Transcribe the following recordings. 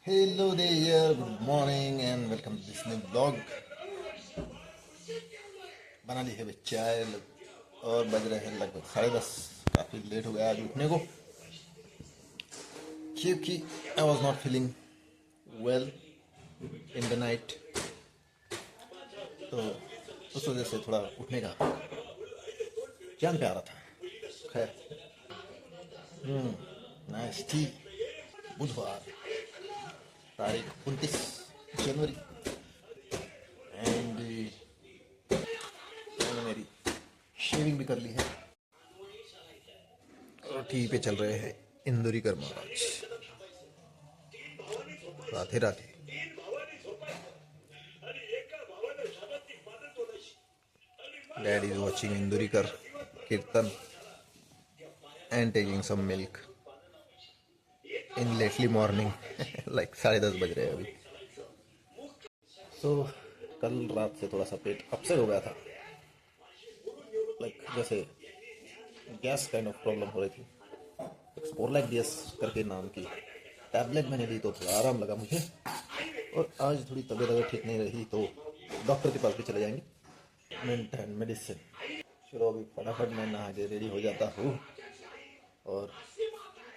Hello there, good morning and welcome to this new blog. बना ली है चाय और बज रहे हैं लगभग 10:30। काफ़ी लेट हो गया आज उठने को क्योंकि I was not feeling well in the night, तो उस वजह से थोड़ा उठने का जान पे आ रहा था। खैर, नाइस टी। बुधवार तारीख 29 जनवरी, एंड मैंने मेरी शेविंग भी कर ली है और टीवी पे चल रहे हैं Indurikar Maharaj. Radhe Radhe. Dad is watching Indurikar Kirtan and taking some milk in lately morning like 10:30 बज रहे हैं अभी। तो कल रात से थोड़ा सा पेट अपसेट हो गया था, लाइक जैसे गैस काइंड ऑफ प्रॉब्लम हो रही थी। स्पोरलैक डीएस करके नाम की टैबलेट मैंने ली तो थोड़ा आराम लगा मुझे, और आज थोड़ी तबीयत अगर ठीक नहीं रही तो डॉक्टर के पास भी चले जाएंगे, मिनट एंड मेडिसिन। चलो अभी फटाफट मैं नहा के रेडी हो जाता हूँ और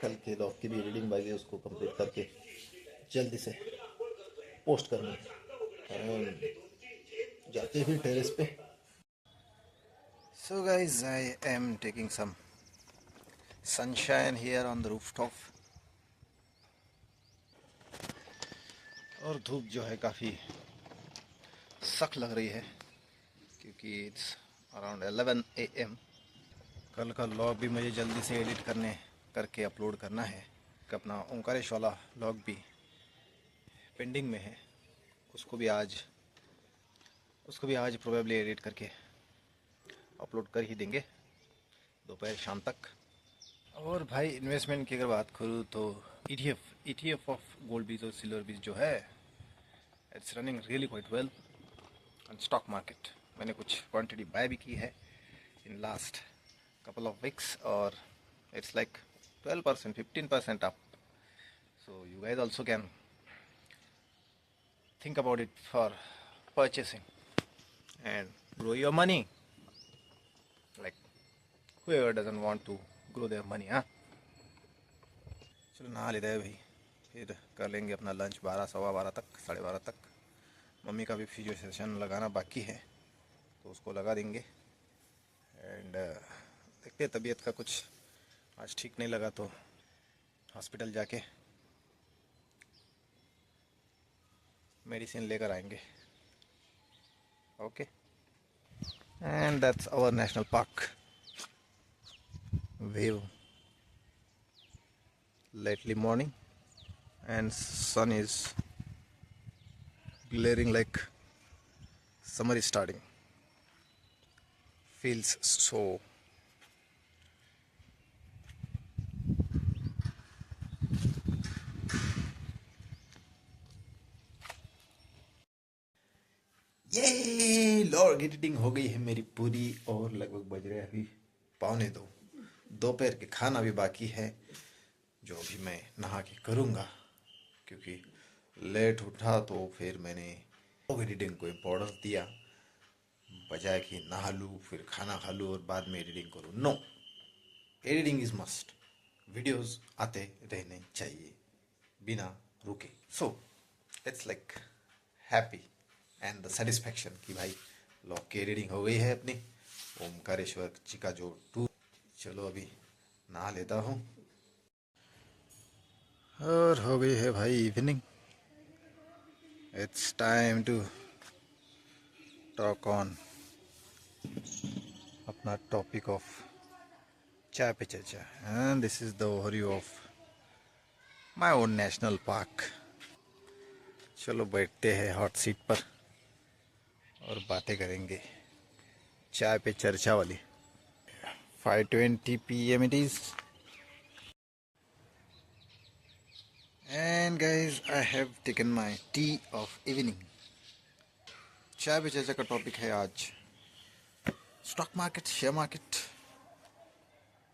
कल के लॉग की भी रीडिंग बाकी है, उसको कंप्लीट करके जल्दी से पोस्ट करनी है। जाते ही टेरेस पे। So guys, I am taking some sunshine here on the rooftop, और धूप जो है काफ़ी सख्त लग रही है क्योंकि इट्स अराउंड 11 AM। कल का लॉग भी मुझे जल्दी से एडिट करके अपलोड करना है। अपना ओंकारेश वाला लॉग भी पेंडिंग में है, उसको भी आज प्रोबेबली एडिट करके अपलोड कर ही देंगे दोपहर शाम तक। और भाई इन्वेस्टमेंट की अगर बात करूँ तो ETF ऑफ गोल्ड बीज और सिल्वर बीज जो है, it's running really quite well on stock market. मैंने कुछ क्वांटिटी बाय भी की है in last couple of weeks, or it's like 12%, 15% up. So you guys also can think about it for purchasing and grow your money. Like whoever doesn't want to grow their money, हाँ। चलो नहा लेते हैं भाई, फिर कर लेंगे अपना लंच 12, सवा 12 तक, 12:30 तक। मम्मी का भी फिजियो सेशन लगाना बाकी है तो उसको लगा देंगे। एंड देखते हैं, तबीयत का कुछ आज ठीक नहीं लगा तो हॉस्पिटल जाके मेडिसिन लेकर आएंगे। Okay, and that's our national park view. Lately morning and sun is glaring like summer is starting. Feels so ये लॉर्ड एडिटिंग हो गई है मेरी पूरी, और लगभग बज रहे हैं अभी 1:45। दोपहर के खाना भी बाकी है जो अभी मैं नहा के करूँगा, क्योंकि लेट उठा तो फिर मैंने एडिटिंग को इम्पोर्टेंस दिया, बजाय कि नहा लूँ फिर खाना खा लूँ और बाद में एडिटिंग करूँ। No, editing is must. Videos आते रहने चाहिए बिना रुके। So it's like happy and the satisfaction कि भाई लॉग की एडिटिंग हो गई है अपनी ओमकारेश्वर जी का जो टूर। चलो अभी नहा लेता हूँ और हो गई है भाई evening. It's time to talk on अपना टॉपिक ऑफ चाय पे चर्चा, and this is the overview of my own national park. चलो बैठते हैं हॉट सीट पर और बातें करेंगे चाय पे चर्चा वाली। 5:20 PM it is, and guys I have taken my tea of evening। चाय पे चर्चा का टॉपिक है आज स्टॉक मार्केट, शेयर मार्केट।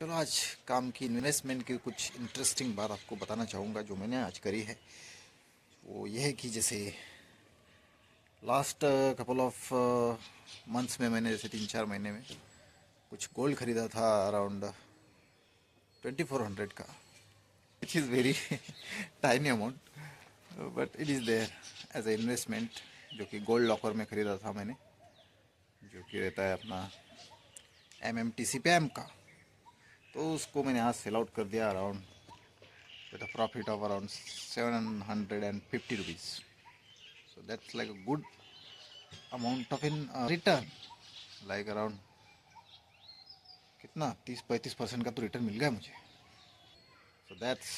चलो आज काम की इन्वेस्टमेंट की कुछ इंटरेस्टिंग बात आपको बताना चाहूँगा जो मैंने आज करी है। वो ये है कि जैसे लास्ट कपल ऑफ मंथ्स में मैंने जैसे 3-4 महीने में कुछ गोल्ड खरीदा था अराउंड 2400 का, which is very tiny amount, but it is there as a investment, जो कि गोल्ड लॉकर में ख़रीदा था मैंने, जो कि रहता है अपना MMTC पैम का। तो उसको मैंने आज सेल आउट कर दिया around with a profit of around 750 rupees. So that's like a good amount of in return, like around कितना 30-35% का तो रिटर्न मिल गया मुझे। So that's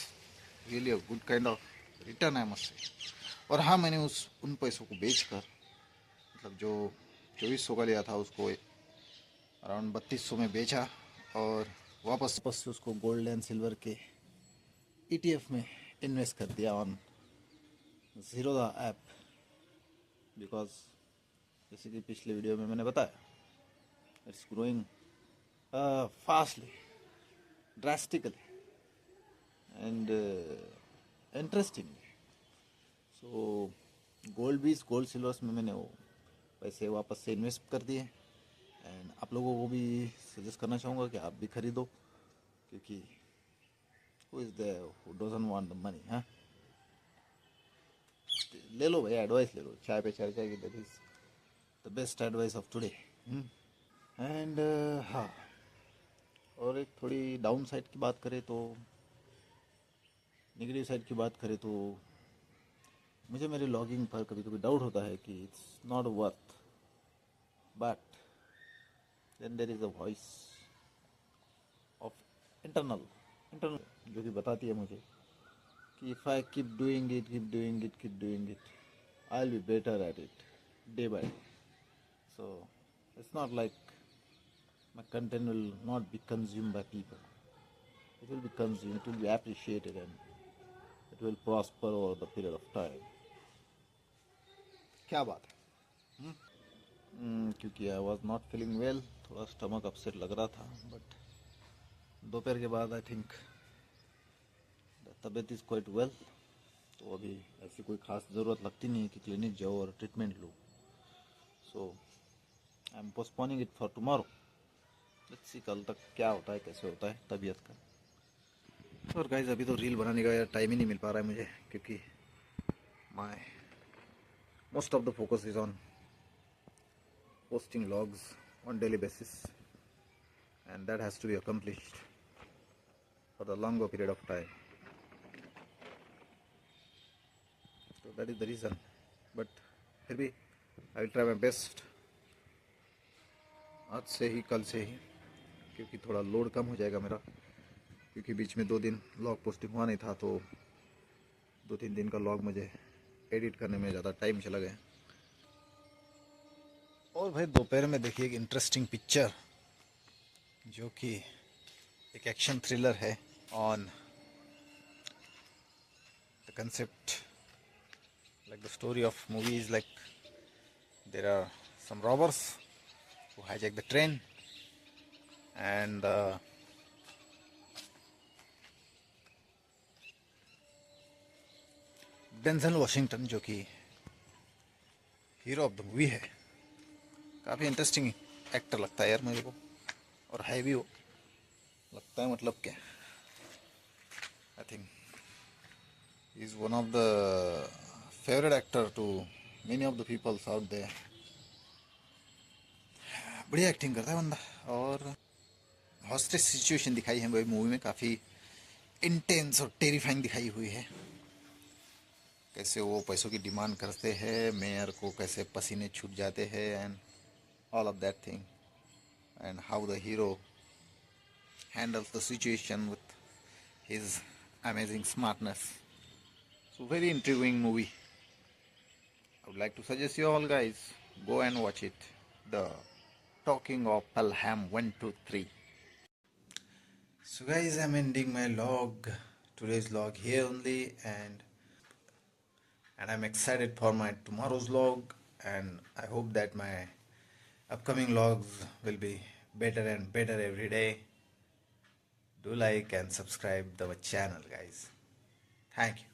really a good kind of return I must say. और हाँ, मैंने उन पैसों को बेचकर, मतलब जो 2400 का लिया था उसको अराउंड 3200 में बेचा, और वापस से उसको गोल्ड एंड सिल्वर के ETF में इन्वेस्ट कर दिया ऑन ज़ीरोधा ऐप। बिकॉज जैसे कि पिछले वीडियो में मैंने बताया, it's growing fastly, drastically and interestingly. So gold silvers में मैंने वो पैसे वापस से इन्वेस्ट कर दिए, एंड आप लोगों को भी सजेस्ट करना चाहूँगा कि आप भी खरीदो, क्योंकि who is there who doesn't want the money, हाँ? ले लो भाई, एडवाइस ले लो, चाय पे चर्चा की, that is the best advice of today. And हाँ, और एक थोड़ी डाउन साइड की बात करें तो, नेगेटिव साइड की बात करें तो, मुझे मेरे लॉगिंग पर कभी कभी डाउट होता है कि it's not worth, but then there is a voice of internal जो कि बताती है मुझे कि if I keep doing it, I will be better at it day by day. So it's not like my content will not be consumed by people. It will be consumed, it will be appreciated, and it will prosper over the period of time. क्या बात है? क्योंकि I was not feeling well, थोड़ा stomach upset लग रहा था, but दोपहर के बाद आई थिंक तबीयत इज़ क्वाइट वेल। तो अभी ऐसी कोई ख़ास ज़रूरत लगती नहीं है कि क्लिनिक जाओ और treatment low. So I am postponing it for tomorrow. Let's see कल तक क्या होता है, कैसे होता है तबीयत का। और गाइज अभी तो रील बनाने का यार टाइम ही नहीं मिल पा रहा है मुझे, क्योंकि my most of the focus is on posting logs on daily basis, and that has to be accomplished for the longer period of time. So that is the reason, but फिर भी I will try my best आज से ही, कल से ही, क्योंकि थोड़ा load कम हो जाएगा मेरा, क्योंकि बीच में 2 दिन लॉग पोस्टिंग हुआ नहीं था, तो 2-3 दिन का लॉग मुझे एडिट करने में ज़्यादा टाइम चला गया। और भाई दोपहर में देखिए एक इंटरेस्टिंग पिक्चर, जो कि एक एक्शन थ्रिलर है on the concept, like the story of movies, like there are some robbers who hijack the train, and Denzel Washington जो कि हीरो ऑफ द मूवी है, काफ़ी इंटरेस्टिंग एक्टर लगता है यार मेरे को, और है भी वो, लगता है मतलब क्या, I think he is one of the favourite actor to many of the peoples out there. बढ़िया एक्टिंग करता है बंदा, और हॉस्टेज सिचुएशन दिखाई है भाई मूवी में, काफ़ी इंटेंस और टेरिफाइंग दिखाई हुई है। कैसे वो पैसों की डिमांड करते हैं, मेयर को कैसे पसीने छूट जाते हैं, and all of that thing, and how the hero handles the situation with his amazing smartness. So very intriguing movie. I would like to suggest you all guys go and watch it. The Talking of Pelham 1, 2, 3. So guys, I'm ending my log, today's log here only, and I'm excited for my tomorrow's log, and I hope that my upcoming logs will be better and better every day. Do like and subscribe the channel guys. Thank you.